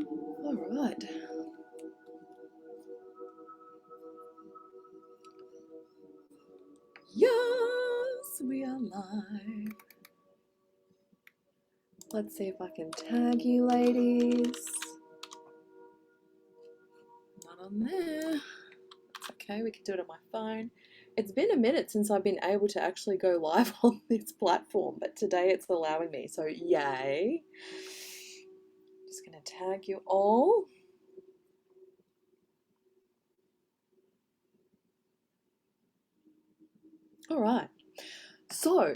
All right. Yes, we are live. Let's see if I can tag you ladies. Not on there. Okay, we can do it on my phone. It's been a minute since I've been able to actually go live on this platform, but today it's allowing me, so yay. Just gonna tag you all. All right. So,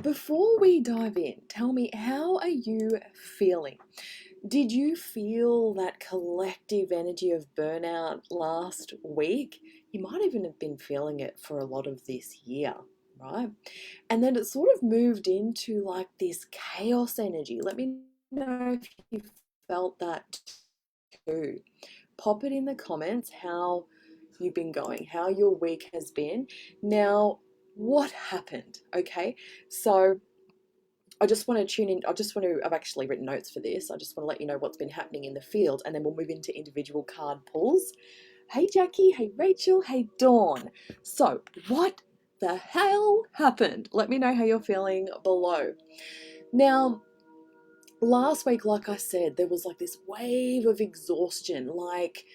before we dive in, tell me, how are you feeling? Did you feel that collective energy of burnout last week? You might even have been feeling it for a lot of this year, right? And then it sort of moved into like this chaos energy. Let me know if you felt that too. Pop it in the comments how you've been going, how your week has been. Now, what happened? Okay, so I just want to tune in. I've actually written notes for this. I just want to let you know what's been happening in the field, and then we'll move into individual card pulls. Hey Jackie, hey Rachel, hey Dawn. So, what the hell happened? Let me know how you're feeling below. Now, last week, like I said, there was like this wave of exhaustion, like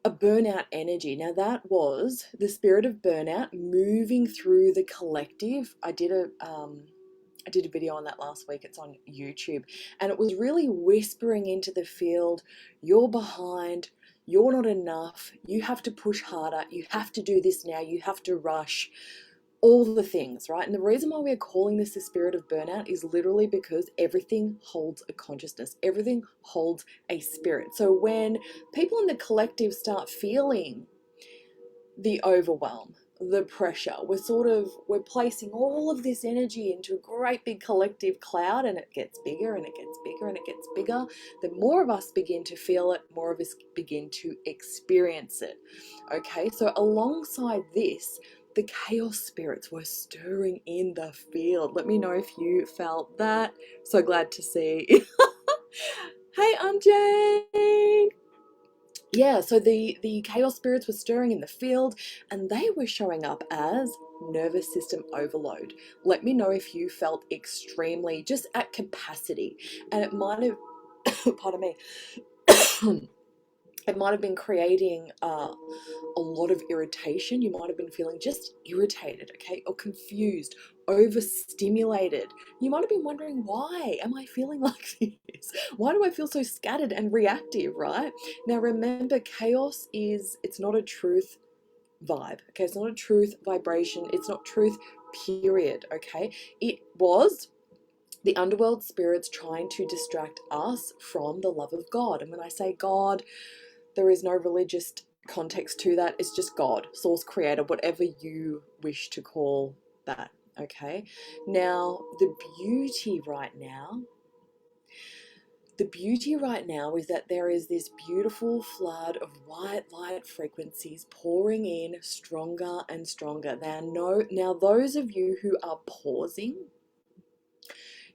a burnout energy. Now, that was the spirit of burnout moving through the collective. I did a video on that last week. It's on YouTube. And it was really whispering into the field, you're behind, you're not enough, you have to push harder, you have to do this now, you have to rush, all the things, right? And the reason why we're calling this the spirit of burnout is literally because everything holds a consciousness, everything holds a spirit. So when people in the collective start feeling the overwhelm, the pressure, we're placing all of this energy into a great big collective cloud, and it gets bigger and it gets bigger and it gets bigger. The more of us begin to feel it, more of us begin to experience it. Okay, so alongside this, the chaos spirits were stirring in the field. Let me know if you felt that. So glad to see. Hey, I'm Jane. Yeah, so the chaos spirits were stirring in the field, and they were showing up as nervous system overload. Let me know if you felt extremely just at capacity, and it might have pardon me. It might have been creating a lot of irritation. You might have been feeling just irritated, okay, or confused, overstimulated. You might have been wondering, why am I feeling like this? Why do I feel so scattered and reactive, right? Now remember, chaos it's not a truth vibe, okay? It's not a truth vibration. It's not truth, period, okay? It was the underworld spirits trying to distract us from the love of God. And when I say God, there is no religious context to that. It's just God, source, creator, whatever you wish to call that. Okay. Now, the beauty right now is that there is this beautiful flood of white light frequencies pouring in stronger and stronger. Now those of you who are pausing,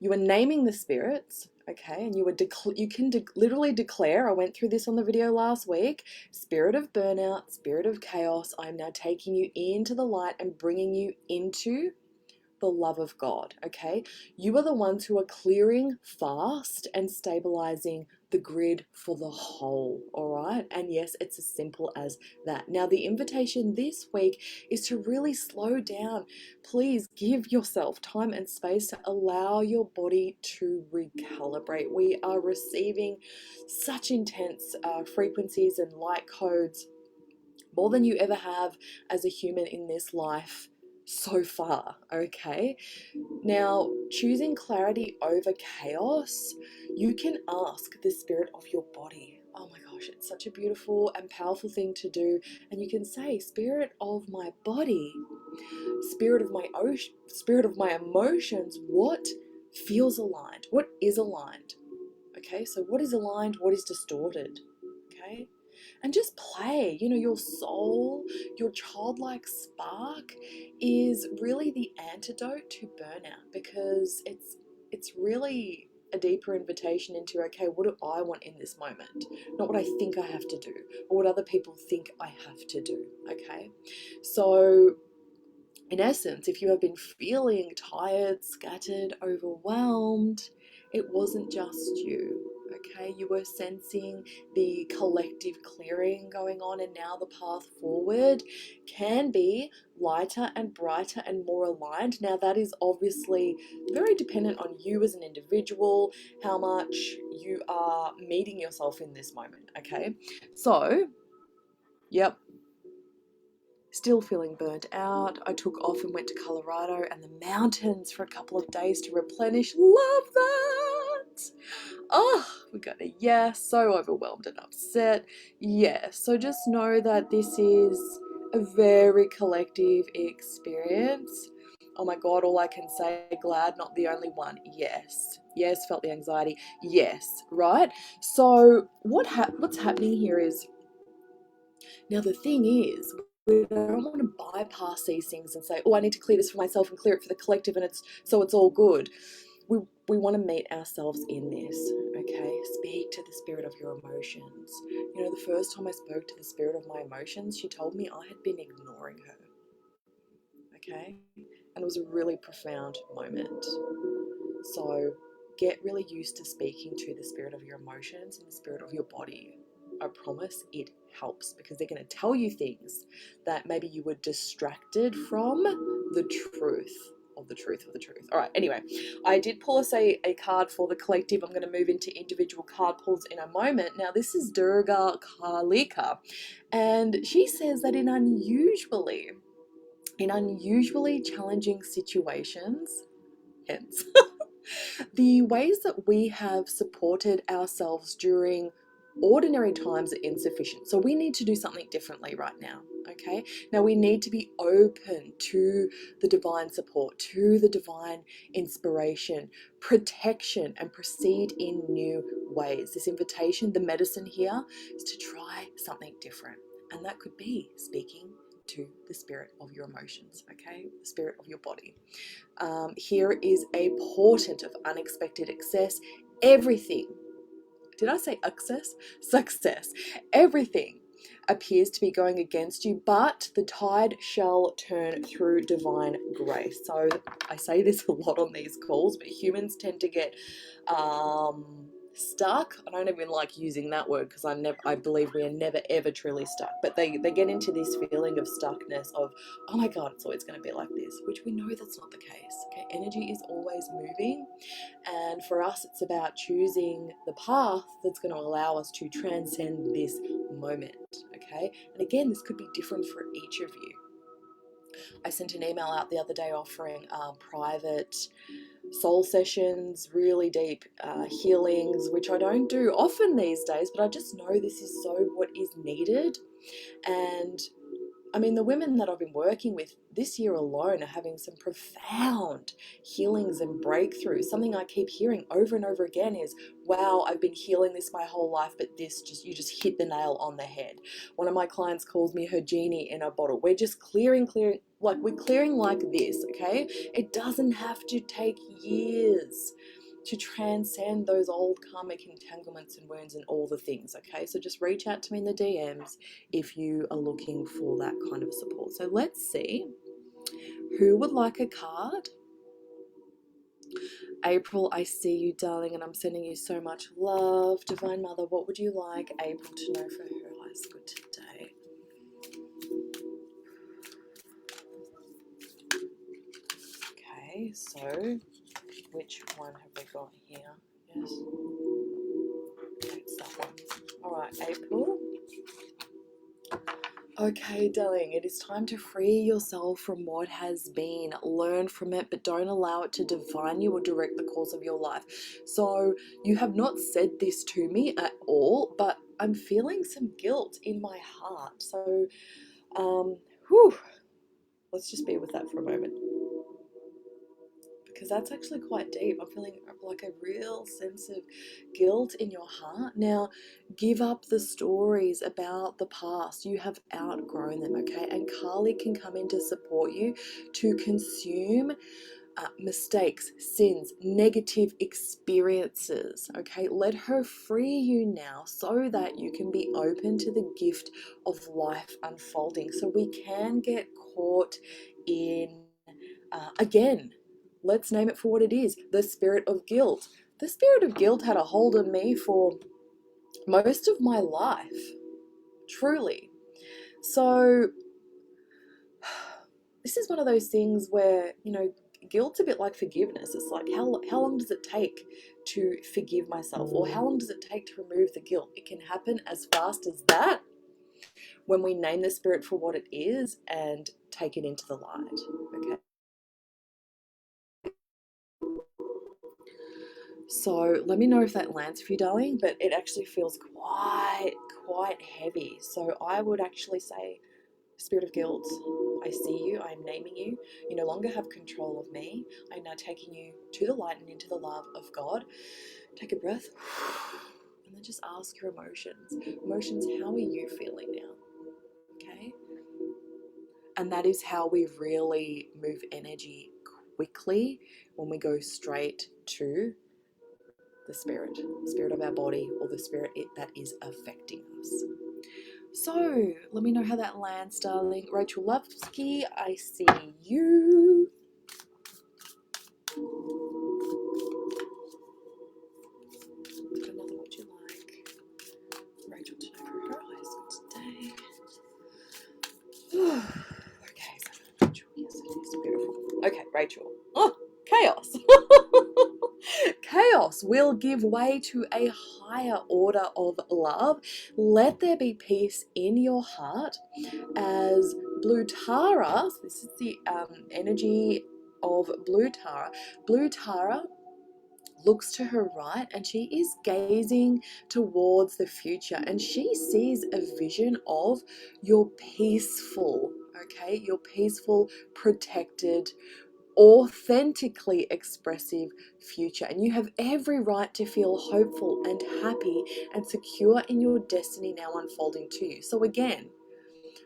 you are naming the spirits, okay, and you can literally declare. I went through this on the video last week. Spirit of burnout, spirit of chaos, I'm now taking you into the light and bringing you into the love of God, okay? You are the ones who are clearing fast and stabilizing the grid for the whole, all right? And yes, it's as simple as that. Now, the invitation this week is to really slow down. Please give yourself time and space to allow your body to recalibrate. We are receiving such intense frequencies and light codes, more than you ever have as a human in this life so far, okay? Now, choosing clarity over chaos, you can ask the spirit of your body. Oh my gosh, it's such a beautiful and powerful thing to do. And you can say, spirit of my body, spirit of my emotions, what feels aligned? What is aligned? Okay, so what is aligned? What is distorted? Okay, and just play. Your soul, your childlike spark is really the antidote to burnout, because it's really a deeper invitation into, okay, what do I want in this moment? Not what I think I have to do or what other people think I have to do, okay? So in essence, if you have been feeling tired, scattered, overwhelmed, it wasn't just you, okay? You were sensing the collective clearing going on, and now the path forward can be lighter and brighter and more aligned. Now, that is obviously very dependent on you as an individual, how much you are meeting yourself in this moment, okay? So, yep, still feeling burnt out. I took off and went to Colorado and the mountains for a couple of days to replenish. Love that! Oh, we got a yes. So overwhelmed and upset. Yeah, so just know that this is a very collective experience. Oh my God, all I can say, glad, not the only one. Yes. Yes, felt the anxiety. Yes, right? So what's happening here is, now the thing is, we don't want to bypass these things and say, oh, I need to clear this for myself and clear it for the collective, and it's all good. We want to meet ourselves in this, okay? Speak to the spirit of your emotions. You know, the first time I spoke to the spirit of my emotions, she told me I had been ignoring her, okay? And it was a really profound moment. So get really used to speaking to the spirit of your emotions and the spirit of your body. I promise it helps, because they're going to tell you things that maybe you were distracted from the truth of the truth of the truth. All right, anyway, I did pull us a card for the collective. I'm going to move into individual card pulls in a moment. Now, this is Durga Kalika, and she says that in unusually challenging situations, hence the ways that we have supported ourselves during ordinary times are insufficient. So we need to do something differently right now, okay? Now we need to be open to the divine support, to the divine inspiration, protection, and proceed in new ways. This invitation, the medicine here, is to try something different. And that could be speaking to the spirit of your emotions, okay? The spirit of your body. Here is a portent of unexpected excess. Everything, did I say access? Success. Everything appears to be going against you, but the tide shall turn through divine grace. So I say this a lot on these calls, but humans tend to get stuck. I don't even like using that word, because I believe we are never ever truly stuck, but they get into this feeling of stuckness of, oh my God, it's always going to be like this, which we know that's not the case. Okay, energy is always moving, and for us it's about choosing the path that's going to allow us to transcend this moment. Okay, and again, this could be different for each of you. I sent an email out the other day offering private soul sessions, really deep healings, which I don't do often these days, but I just know this is so what is needed. And I mean, the women that I've been working with this year alone are having some profound healings and breakthroughs. Something I keep hearing over and over again is, wow, I've been healing this my whole life, but you just hit the nail on the head. One of my clients calls me her genie in a bottle. We're just clearing, like we're clearing like this, okay? It doesn't have to take years to transcend those old karmic entanglements and wounds and all the things, okay? So just reach out to me in the DMs if you are looking for that kind of support. So let's see, who would like a card? April, I see you, darling, and I'm sending you so much love. Divine Mother, what would you like April to know for her highest good today? Okay, so which one have we got here? Yes, it's that one. All right, April. Okay, darling, it is time to free yourself from what has been. Learn from it, but don't allow it to define you or direct the course of your life. So you have not said this to me at all, but I'm feeling some guilt in my heart. So, let's just be with that for a moment, because that's actually quite deep. I'm feeling like a real sense of guilt in your heart. Now, give up the stories about the past. You have outgrown them, okay? And Kali can come in to support you to consume mistakes, sins, negative experiences. Okay, let her free you now so that you can be open to the gift of life unfolding. So we can get caught in, again, let's name it for what it is, the spirit of guilt. The spirit of guilt had a hold on me for most of my life, truly. So this is one of those things where, guilt's a bit like forgiveness. It's like, how long does it take to forgive myself? Or how long does it take to remove the guilt? It can happen as fast as that when we name the spirit for what it is and take it into the light. Okay. So let me know if that lands for you, darling, but it actually feels quite heavy. So I would actually say, spirit of guilt, I see you, I am naming you. You no longer have control of me. I'm now taking you to the light and into the love of God. Take a breath and then just ask your emotions. Emotions, how are you feeling now? Okay? And that is how we really move energy quickly, when we go straight to the spirit of our body, or the spirit that is affecting us. So let me know how that lands, darling. Rachel Lovsky, I see you. Another, would you like Rachel to know for her eyes today? Okay, so Rachel, yes it is, beautiful. Okay, Rachel. Oh, chaos. Chaos will give way to a higher order of love. Let there be peace in your heart as Blue Tara, so this is the energy of Blue Tara. Blue Tara looks to her right and she is gazing towards the future, and she sees a vision of your peaceful, okay, your peaceful, protected, authentically expressive future. And you have every right to feel hopeful and happy and secure in your destiny now unfolding to you. So again,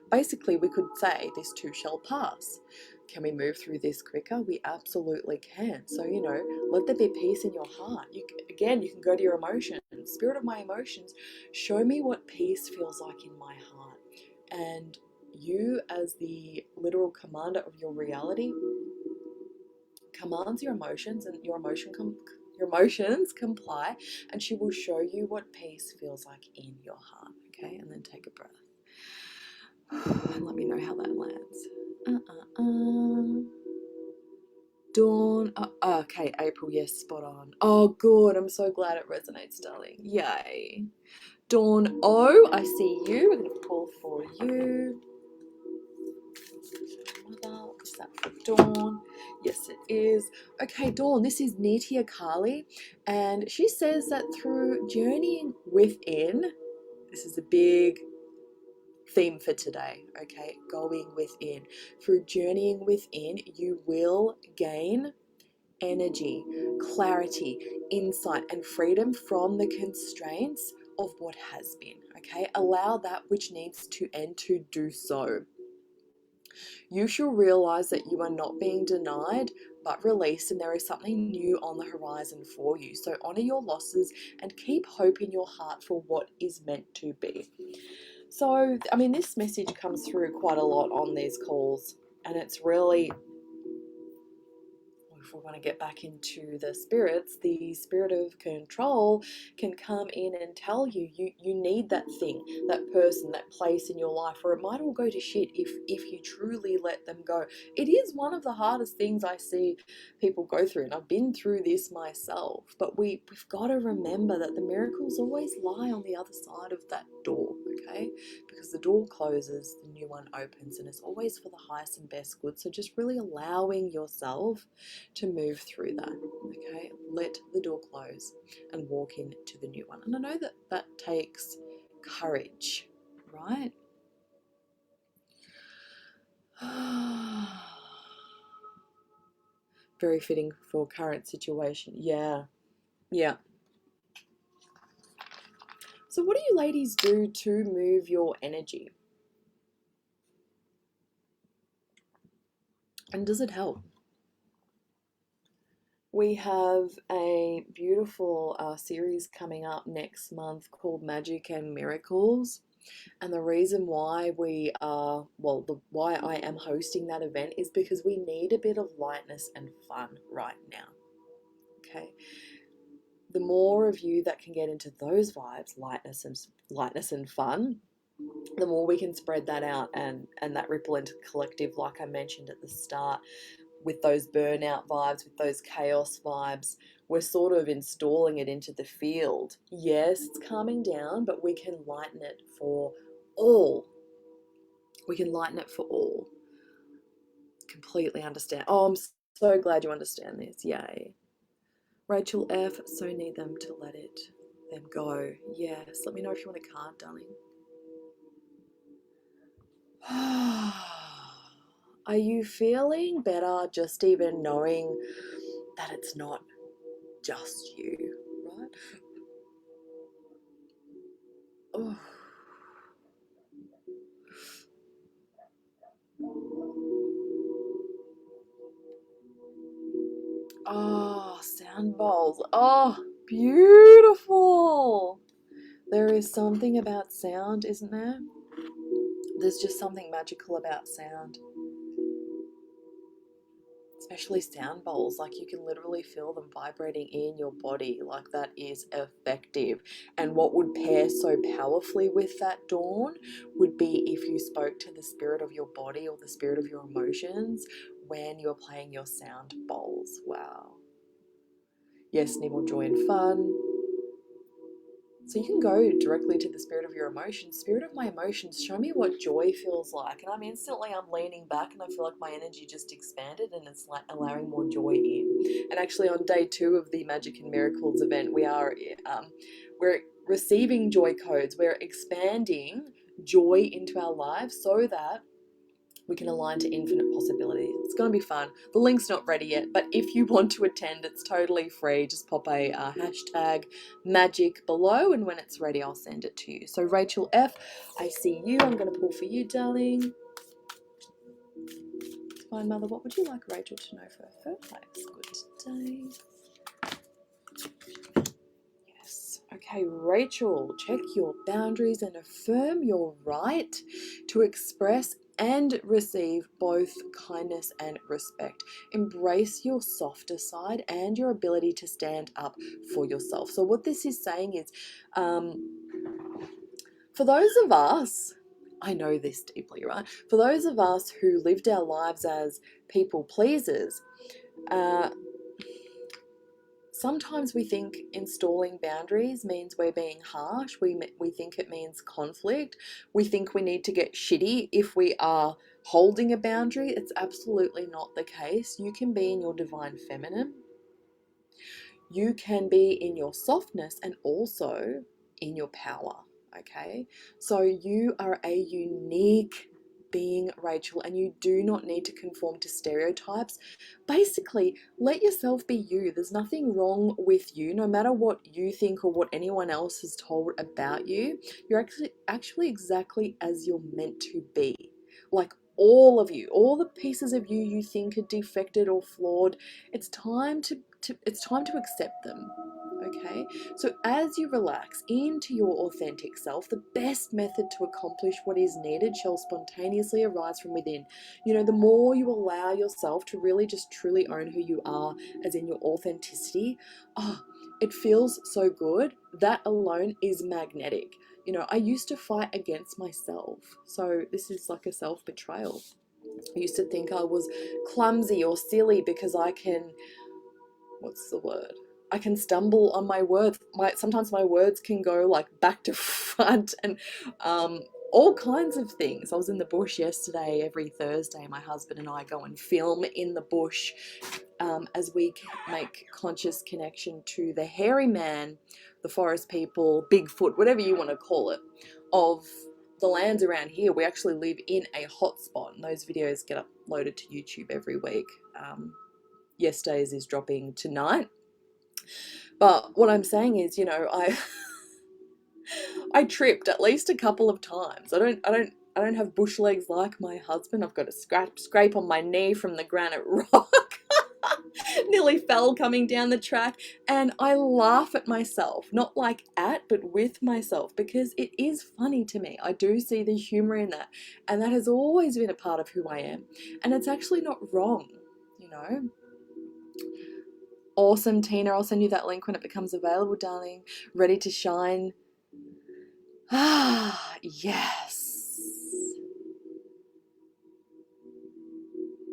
basically we could say this too shall pass. Can we move through this quicker? We absolutely can. So, let there be peace in your heart. You can go to your emotions. Spirit of my emotions, show me what peace feels like in my heart. And you, as the literal commander of your reality, commands your emotions, and your emotions comply, and she will show you what peace feels like in your heart. Okay, and then take a breath and let me know how that lands. Dawn. Okay, April, yes, spot on. Oh, good. I'm so glad it resonates, darling. Yay. Dawn O, I see you. We're going to pull for you. Mother, is that for Dawn? Yes, it is. Okay, Dawn, this is Nitya Kali, and she says that through journeying within, this is a big theme for today, okay? Going within. Through journeying within, you will gain energy, clarity, insight, and freedom from the constraints of what has been, okay? Allow that which needs to end to do so. You shall realize that you are not being denied, but released, and there is something new on the horizon for you. So honor your losses and keep hope in your heart for what is meant to be. So, I mean, this message comes through quite a lot on these calls, and it's really, if we want to get back into the spirits, the spirit of control can come in and tell you, you need that thing, that person, that place in your life, or it might all go to shit if you truly let them go. It is one of the hardest things I see people go through, and I've been through this myself, but we've got to remember that the miracles always lie on the other side of that door, okay? Because the door closes, the new one opens, and it's always for the highest and best good. So just really allowing yourself to move through that, okay? Let the door close and walk into the new one. And I know that that takes courage, right? Very fitting for current situation. Yeah. So what do you ladies do to move your energy? And does it help? We have a beautiful series coming up next month called Magic and Miracles. And the reason why we are, well, why I am hosting that event is because we need a bit of lightness and fun right now. Okay. The more of you that can get into those vibes, lightness and fun, the more we can spread that out and that ripple into the collective, like I mentioned at the start, with those burnout vibes, with those chaos vibes, we're sort of installing it into the field. Yes, it's calming down, but we can lighten it for all. We can lighten it for all. Completely understand. Oh, I'm so glad you understand this. Yay. Rachel F. So need them to let them go. Yes. Let me know if you want a card, darling. Are you feeling better just even knowing that it's not just you, right? Oh. Oh, sound bowls. Oh, beautiful. There is something about sound, isn't there? There's just something magical about sound. Especially sound bowls, like you can literally feel them vibrating in your body. Like that is effective. And what would pair so powerfully with that, Dawn, would be if you spoke to the spirit of your body or the spirit of your emotions when you're playing your sound bowls. Wow. Yes, Nibble, joy and fun. So you can go directly to the spirit of your emotions. Spirit of my emotions, show me what joy feels like. And I'm leaning back and I feel like my energy just expanded and it's like allowing more joy in. And actually on day 2 of the Magic and Miracles event, we're receiving joy codes. We're expanding joy into our lives so that we can align to infinite possibilities. It's going to be fun. The link's not ready yet, but if you want to attend, it's totally free. Just pop a hashtag magic below, and when it's ready, I'll send it to you. So Rachel F, I see you. I'm going to pull for you, darling. Fine, Mother, what would you like Rachel to know for her place? Good day. Yes. Okay, Rachel, check your boundaries and affirm your right to express and receive both kindness and respect. Embrace your softer side and your ability to stand up for yourself. So, what this is saying is, for those of us, I know this deeply, right? For those of us who lived our lives as people pleasers, sometimes we think installing boundaries means we're being harsh. We think it means conflict. We think we need to get shitty if we are holding a boundary. It's absolutely not the case. You can be in your divine feminine. You can be in your softness and also in your power. Okay? So you are a unique being, Rachel, and you do not need to conform to stereotypes. Basically, let yourself be you. There's nothing wrong with you, no matter what you think or what anyone else has told about you. You're actually exactly as you're meant to be. Like all of you, all the pieces of you you think are defected or flawed, it's time to accept them. Okay, so as you relax into your authentic self, the best method to accomplish what is needed shall spontaneously arise from within. You know, the more you allow yourself to really just truly own who you are, as in your authenticity, oh, it feels so good. That alone is magnetic. You know, I used to fight against myself, so this is like a self-betrayal. I used to think I was clumsy or silly because what's the word? I can stumble on my words. Sometimes my words can go like back to front and all kinds of things. I was in the bush yesterday. Every Thursday, my husband and I go and film in the bush as we make conscious connection to the hairy man, the forest people, Bigfoot, whatever you want to call it, of the lands around here. We actually live in a hotspot, and those videos get uploaded to YouTube every week. Yesterday's is dropping tonight. But what I'm saying is, you know, I tripped at least a couple of times. I don't have bush legs like my husband. I've got a scrape on my knee from the granite rock. nearly fell coming down the track, and I laugh at myself, not like at, but with myself, because it is funny to me. I do see the humor in that, and that has always been a part of who I am, and it's actually not wrong, you know. Awesome, Tina. I'll send you that link when it becomes available, darling. Ready to shine. Ah, yes.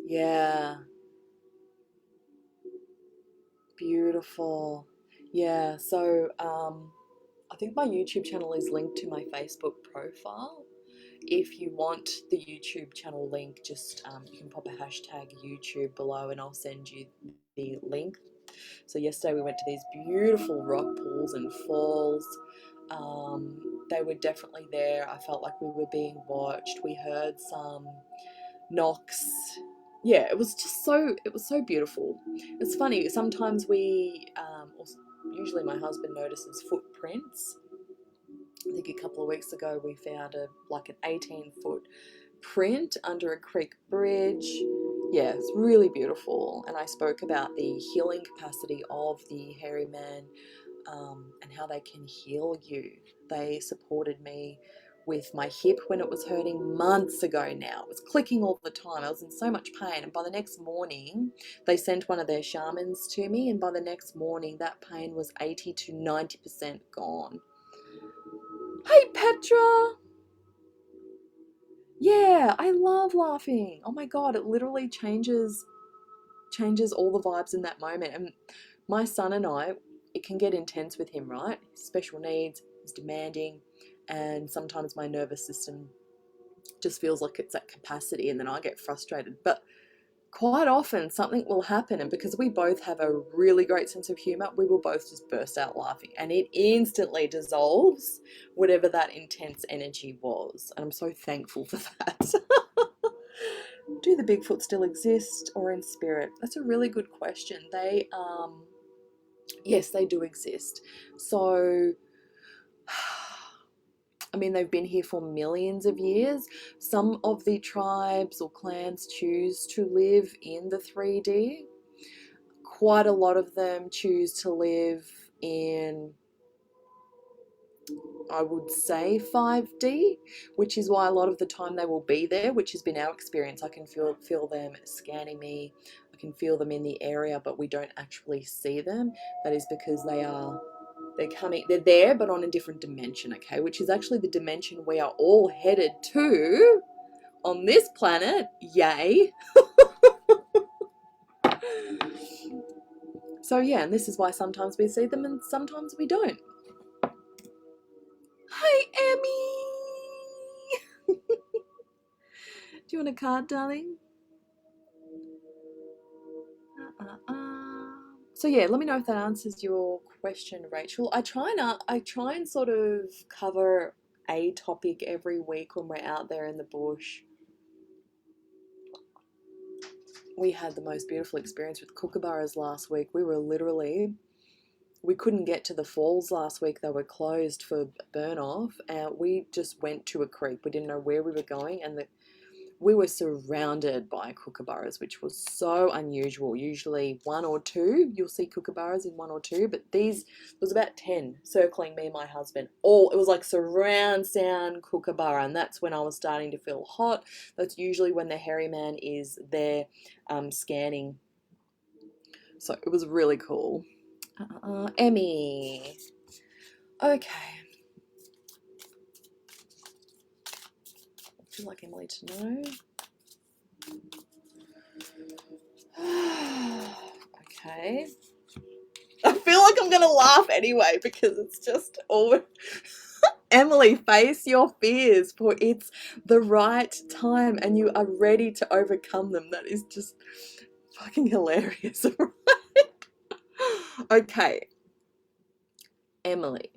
Yeah. Beautiful. Yeah, so I think my YouTube channel is linked to my Facebook profile. If you want the YouTube channel link, just you can pop a hashtag YouTube below and I'll send you the link. So yesterday we went to these beautiful rock pools and falls. They were definitely there. I felt like we were being watched. We heard some knocks. Yeah, it was so beautiful. It's funny, sometimes usually my husband notices footprints. I think a couple of weeks ago we found like an 18-foot print under a creek bridge. Yeah, it's really beautiful. And I spoke about the healing capacity of the hairy man, and how they can heal you. They supported me with my hip when it was hurting months ago now. It was clicking all the time. I was in so much pain. And by the next morning, they sent one of their shamans to me. And by the next morning, that pain was 80 to 90% gone. Hey, Petra! Yeah, I love laughing. Oh my God, it literally changes all the vibes in that moment. And my son and I, it can get intense with him, right? Special needs, he's demanding, and sometimes my nervous system just feels like it's at capacity and then I get frustrated. But quite often something will happen, and because we both have a really great sense of humor, we will both just burst out laughing and it instantly dissolves whatever that intense energy was. And I'm so thankful for that. Do the Bigfoot still exist or in spirit? That's a really good question. Yes, they do exist. So, I mean, they've been here for millions of years. Some of the tribes or clans choose to live in the 3D. Quite a lot of them choose to live in, I would say, 5D, which is why a lot of the time they will be there, which has been our experience. I can feel them scanning me. I can feel them in the area, but we don't actually see them. That is because they're there, but on a different dimension, okay? Which is actually the dimension we are all headed to on this planet. Yay. So yeah, and this is why sometimes we see them and sometimes we don't. Hey, Emmy! Do you want a card, darling? So yeah, let me know if that answers your question, Rachel. I try and sort of cover a topic every week when we're out there in the bush. We had the most beautiful experience with kookaburras last week. We couldn't get to the falls last week. They were closed for burn off, and we just went to a creek. We didn't know where we were going, and we were surrounded by kookaburras, which was so unusual. Usually one or two, you'll see kookaburras in one or two, but these was about 10 circling me and my husband. It was like surround sound kookaburra, and that's when I was starting to feel hot. That's usually when the hairy man is there scanning. So it was really cool. Emmy. Okay. I feel like Emily to know. Okay. I feel like I'm gonna laugh anyway because it's just all. Emily, face your fears, for it's the right time and you are ready to overcome them. That is just fucking hilarious, right? Okay, Emily.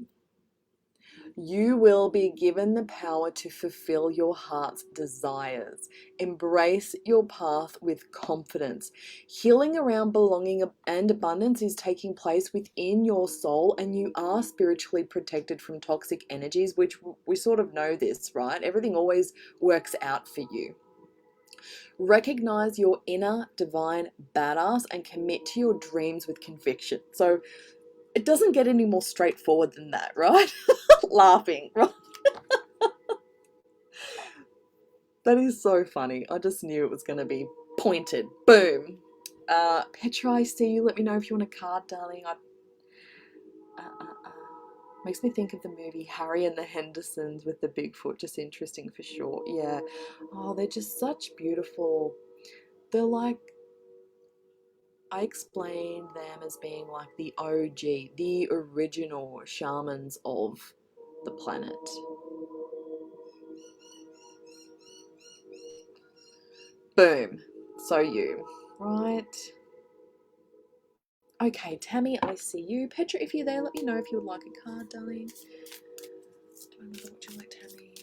You will be given the power to fulfill your heart's desires. Embrace your path with confidence. Healing around belonging and abundance is taking place within your soul, and you are spiritually protected from toxic energies, which we sort of know this, right? Everything always works out for you. Recognize your inner divine badass and commit to your dreams with conviction. So it doesn't get any more straightforward than that, right? Laughing, right? That is so funny. I just knew it was going to be pointed. Boom. Petra, I see you. Let me know if you want a card, darling. Makes me think of the movie Harry and the Hendersons with the Bigfoot. Just interesting for sure. Yeah. Oh, they're just such beautiful. They're like, I explain them as being like the OG, the original shamans of the planet. Boom. So you. Right. Okay, Tammy, I see you. Petra, if you're there, let me know if you would like a card, darling. Do I know what you like, Tammy?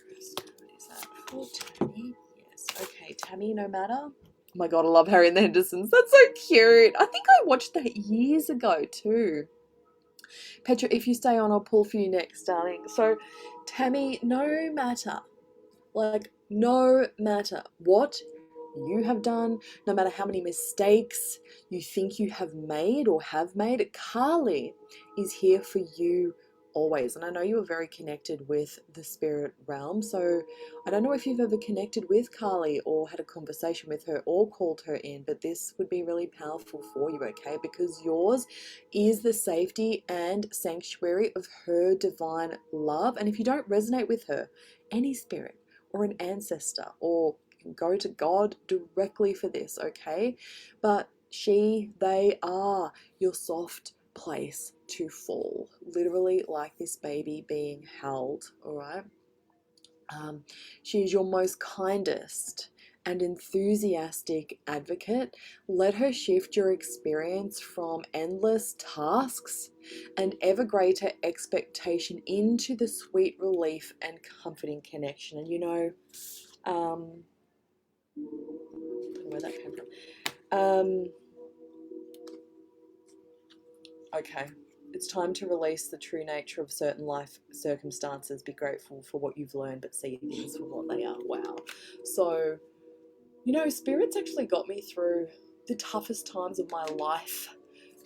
What is that for Tammy? Yes. Okay, Tammy, no matter. Oh my god, I love Harry and the Hendersons. That's so cute. I think I watched that years ago too. Petra, if you stay on, I'll pull for you next, darling. So, Tammy, no matter, like, no matter what you have done, no matter how many mistakes you think you have made, Kali is here for you always. And I know you are very connected with the spirit realm, so I don't know if you've ever connected with Kali or had a conversation with her or called her in, but this would be really powerful for you, okay? Because yours is the safety and sanctuary of her divine love. And if you don't resonate with her, any spirit or an ancestor, or go to God directly for this, okay? But they are your soft place to fall, literally like this baby being held, all right? She is your most kindest and enthusiastic advocate. Let her shift your experience from endless tasks and ever greater expectation into the sweet relief and comforting connection. And I don't know where that came from. Okay, it's time to release the true nature of certain life circumstances. Be grateful for what you've learned, but see things for what they are. Wow. So, Spirit's actually got me through the toughest times of my life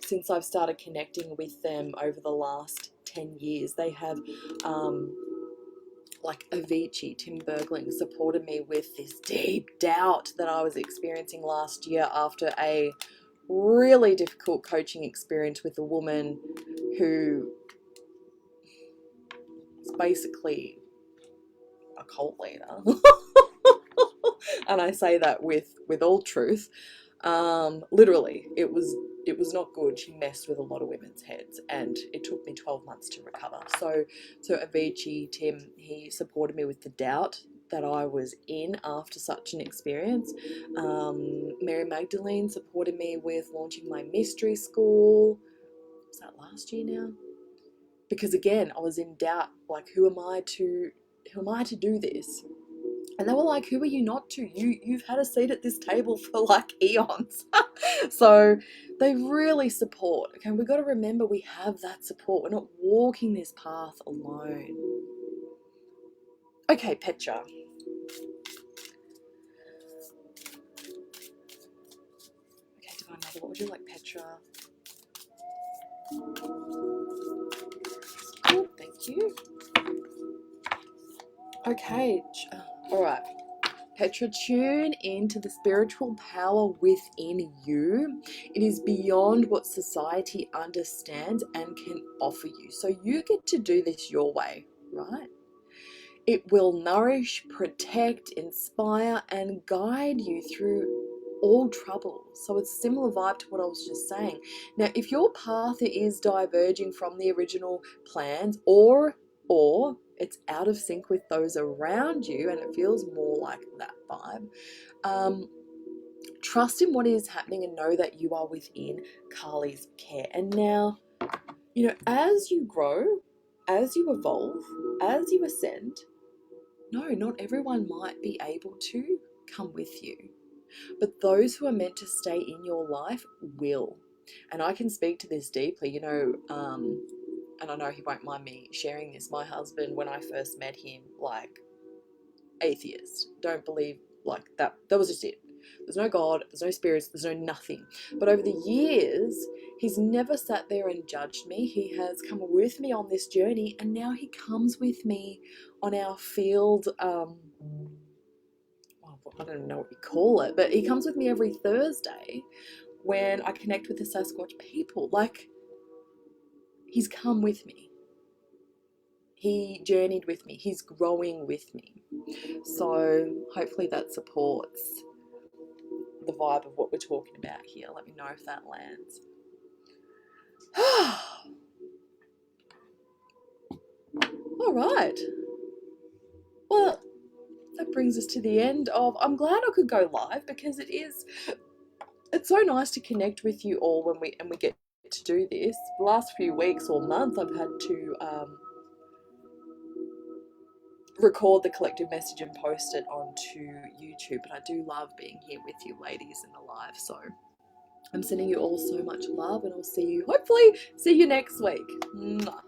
since I've started connecting with them over the last 10 years. They have, like Avicii, Tim Bergling, supported me with this deep doubt that I was experiencing last year after a really difficult coaching experience with a woman who is basically a cult leader. And I say that with all truth. Literally, it was not good. She messed with a lot of women's heads, and it took me 12 months to recover. So Avicii, Tim, he supported me with the doubt that I was in after such an experience. Mary Magdalene supported me with launching my mystery school. Was that last year now? Because again, I was in doubt, like, who am I to do this? And they were like, who are you not to? You've had a seat at this table for like eons. So they really support. Okay, we've got to remember we have that support. We're not walking this path alone. Okay, Petra. Okay, Divine Mother, what would you like, Petra? Good, thank you. Okay, all right. Petra, tune into the spiritual power within you. It is beyond what society understands and can offer you. So you get to do this your way, right? It will nourish, protect, inspire, and guide you through all trouble. So it's a similar vibe to what I was just saying. Now, if your path is diverging from the original plans, or it's out of sync with those around you, and it feels more like that vibe, trust in what is happening and know that you are within Kali's care. And now, as you grow, as you evolve, as you ascend, no, not everyone might be able to come with you, but those who are meant to stay in your life will. And I can speak to this deeply, and I know he won't mind me sharing this. My husband, when I first met him, like, atheist, don't believe Like that was just it. There's no God, there's no spirits, there's no nothing. But over the years, he's never sat there and judged me. He has come with me on this journey, and now he comes with me on our field. I don't know what you call it, but he comes with me every Thursday when I connect with the Sasquatch people. Like, he's come with me. He journeyed with me. He's growing with me. So hopefully that supports the vibe of what we're talking about here. Let me know if that lands. All right. Well, that brings us to the end of. I'm glad I could go live because it's so nice to connect with you all when we get to do this. The last few weeks or month, I've had to record the collective message and post it onto YouTube. But I do love being here with you ladies in the live. So I'm sending you all so much love, and I'll hopefully see you next week. Bye.